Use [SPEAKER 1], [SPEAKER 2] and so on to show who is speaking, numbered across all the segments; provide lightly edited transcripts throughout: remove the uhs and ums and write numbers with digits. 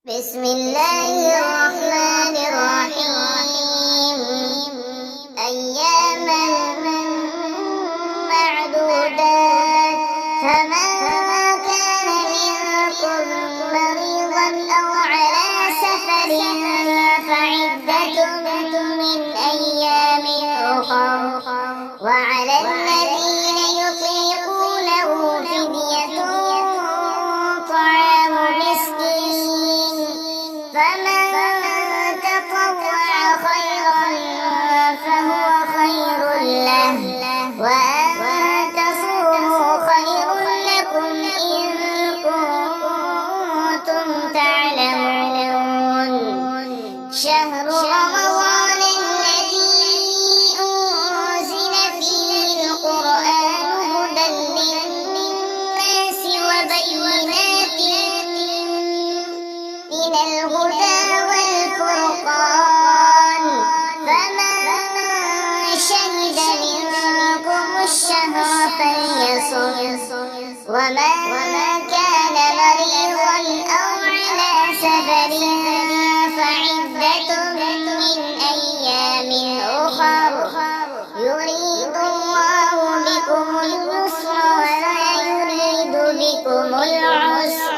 [SPEAKER 1] بسم الله الرحمن الرحيم. أياما معدودات، فمن كان منكم مريضا أو على سفر فعدة من أيام أخر، وعلى الذين يطيقونه فدية طعام مسكين، فمن تطوع خيرا فهو خير له، وأن تصوموا خير لكم إن كنتم تعلمون. شهر رمضان الذي أنزل فيه القرآن هدى للناس وبينات من الهدى والفرقان، فمن شهد منكم الشهر فليصم، ومن كان مريضا أو على سفر فعدة من أيام أخر، يريد الله بكم اليسر ولا يريد بكم العسر،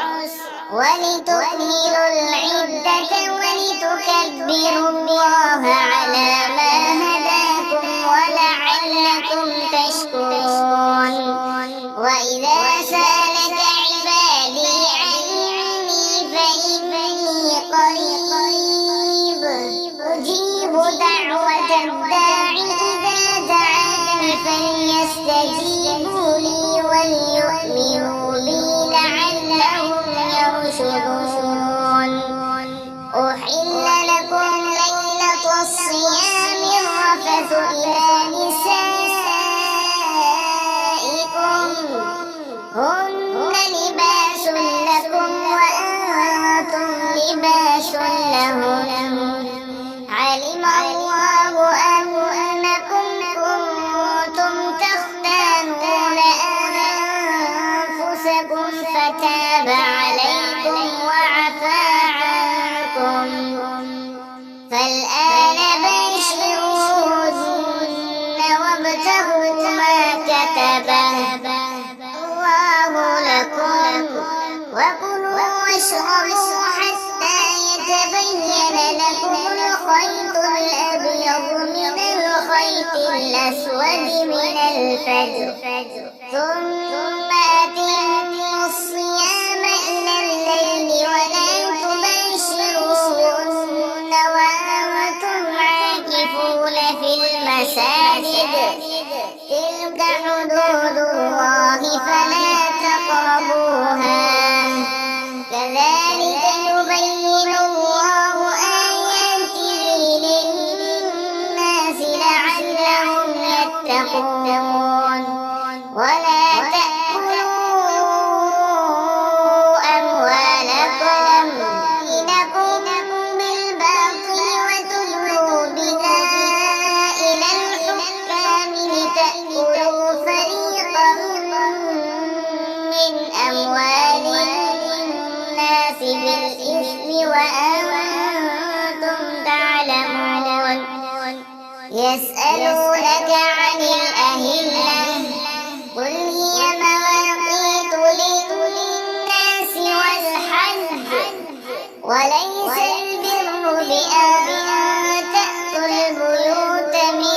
[SPEAKER 1] ولتكملوا العدة ولتكبروا الله على ما هداكم ولعلكم تشكرون. وإذا سألك عبادي عني فإني قريب أجيب دعوة الداع إذا دعان، فليستجيبوا لي وليؤمنوا بي لعلهم يرشدون. أحل لكم ليلة الصيام الرفث إلى نسائكم، هن لباس لكم وأنتم لباس لهم، علم الله أنكم كنتم تختانون أنفسكم فتاب عليكم وعفى عنكم، فالآن باشروهن وابتغوا ما كتب الله لكم، وكلوا واشربوا حتى يتبين لكم الخيط الأبيض من الخيط الأسود من الفجر، ثم أتموا الصيام إلى الليل ولا تباشروهن وأنتم عاكفون في المساجد، تلك حدود الله فلا تقربوها، كذلك يبين الله آياته للناس لعلهم يتقون. ولا تأكلوا أموالكم بينكم بالباطل وتدلوا بها إلى الحكام لتأكلوا فريقا من أموال الناس بالإثم وأنتم تعلمون. يسألونك عن الأهلة، قل هي مواقيت للناس والحج، وليس البر بأن تأتوا البيوت من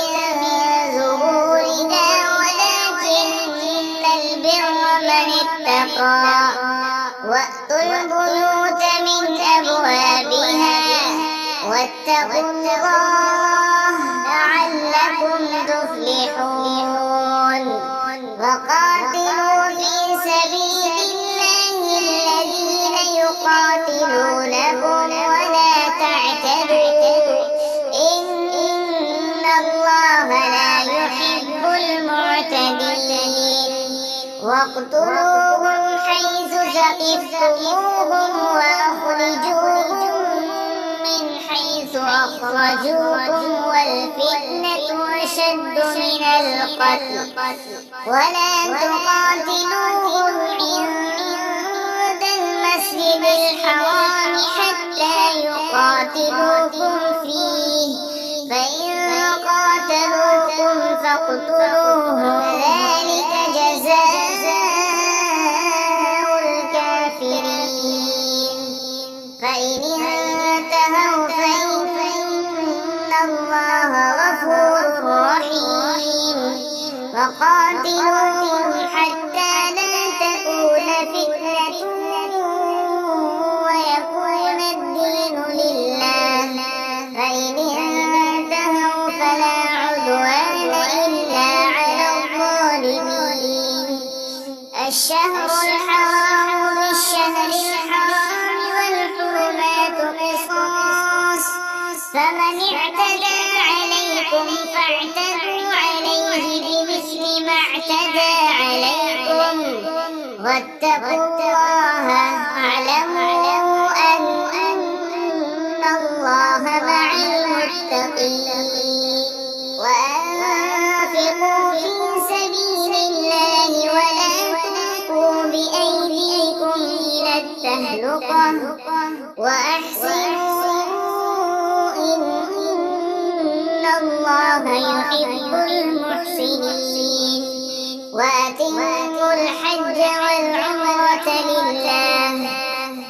[SPEAKER 1] ظهورها ولكن البر من اتقى، وأتوا البيوت من أبوابها واتقوا الله لعلكم تفلحون. وقاتلوا في سبيل الله الذين يقاتلونكم ولا تعتدوا، إن الله لا يحب المعتدين. واقتلوهم حيث ثقفتموهم وأخرجوهم من حيث أخرجوكم، والفتنة أشد من القتل، ولا تقاتلوهم عند المسجد الحرام حتى فاقتلوهم ذلك جزاء الكافرين فإن انتهوا فإن الله غفور رحيم وقاتلوهم حتى لا تكون فتنة ويكون الدين لله فإن انتهوا فلا عدوان إلا على الظالمين الشهر الحرام بالشهر الحرام والحرمات قصاص فمن اعتدى عليكم فاعتدوا عليه بمثل ما اعتدى عليكم واتقوا الله واعلموا أن الله مع المتقين وأنفقوا في سبيل الله ولا تلقوا بأيديكم إلى التهلكة وأحسنوا إن الله يحب المحسنين وأتموا الحج والعمرة لله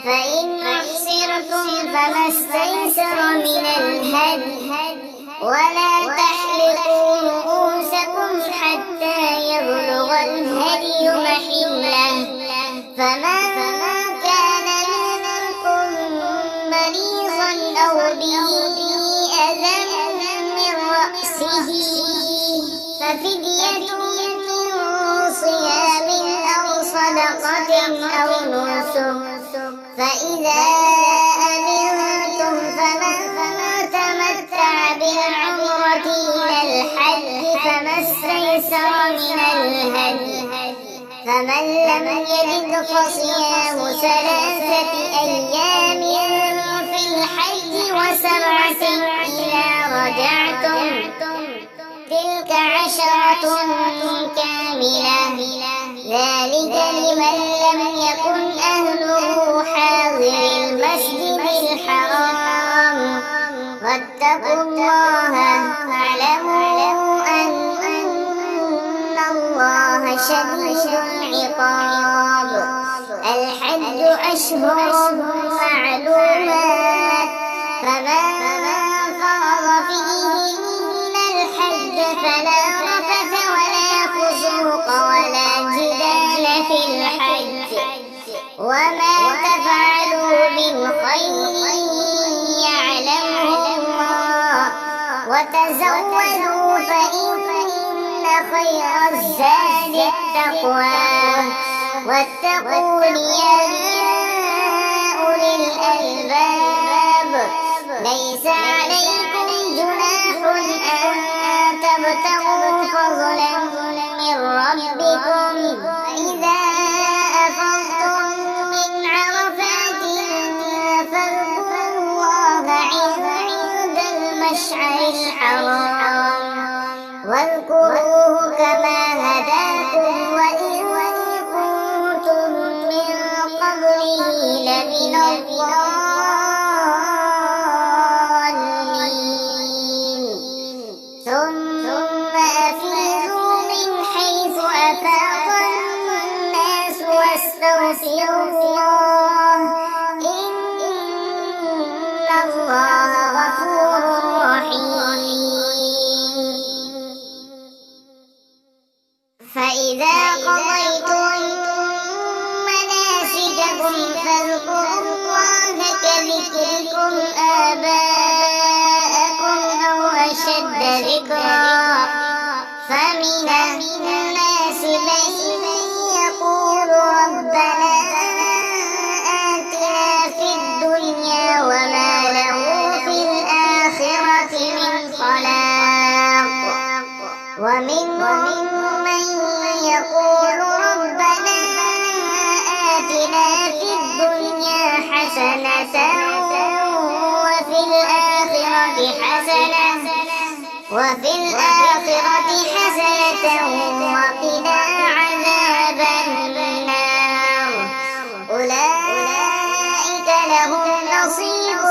[SPEAKER 1] فإن أحصرتم فما استيسر من الهدي ولا تحلقوا رؤوسكم حتى يبلغ الهدي محله فمن كان منكم مريضا أو به أذى من رأسه ففدية من صيام أو صدقة أو نسك فإذا أمنتم فمن تمتع بالعمرة إلى الحج فما استيسر من الهدي فمن لم يجد فصيام 3 أيام في الحج و7 إذا رجعتم تلك 10 كاملة ذلك لمن لم يكن أهله حاضر المسجد الحرام واتقوا الله واعلموا أن الله شديد العقاب الحج أشهر معلومات فمن فرض فيهن الحج فلا رفث ولا فسوق ولا جدال في الحج وما تفعلوا من خير يعلمه الله وتزودوا فإن خير الزاد التقوى واتقون يا أولي الألباب ليس عليكم جناح أن تبتغوا فضلا من ربكم إذا أفضتم من عرفات فاذكروا الله عند المشعر الحرام واذكروه كما هداكم وإن كنتم من قبله لمن الضالين ثم أفيضوا من حيث أفاض الناس واستغفروا الله إن الله غفور رحيم فإذا قضيتم مناسككم فاذكروا الله كذكركم آباءكم أو أشد ذكرا فمن الناس من يقول ربنا آتنا في الدنيا وما له في الآخرة من خلاق ومنهم من يقول ربنا آتنا في الدنيا حسنة وفي الآخرة حسنة وقنا عذاب النار أولئك لهم نصيب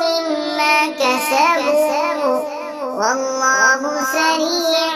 [SPEAKER 1] مما كسبوا والله سريع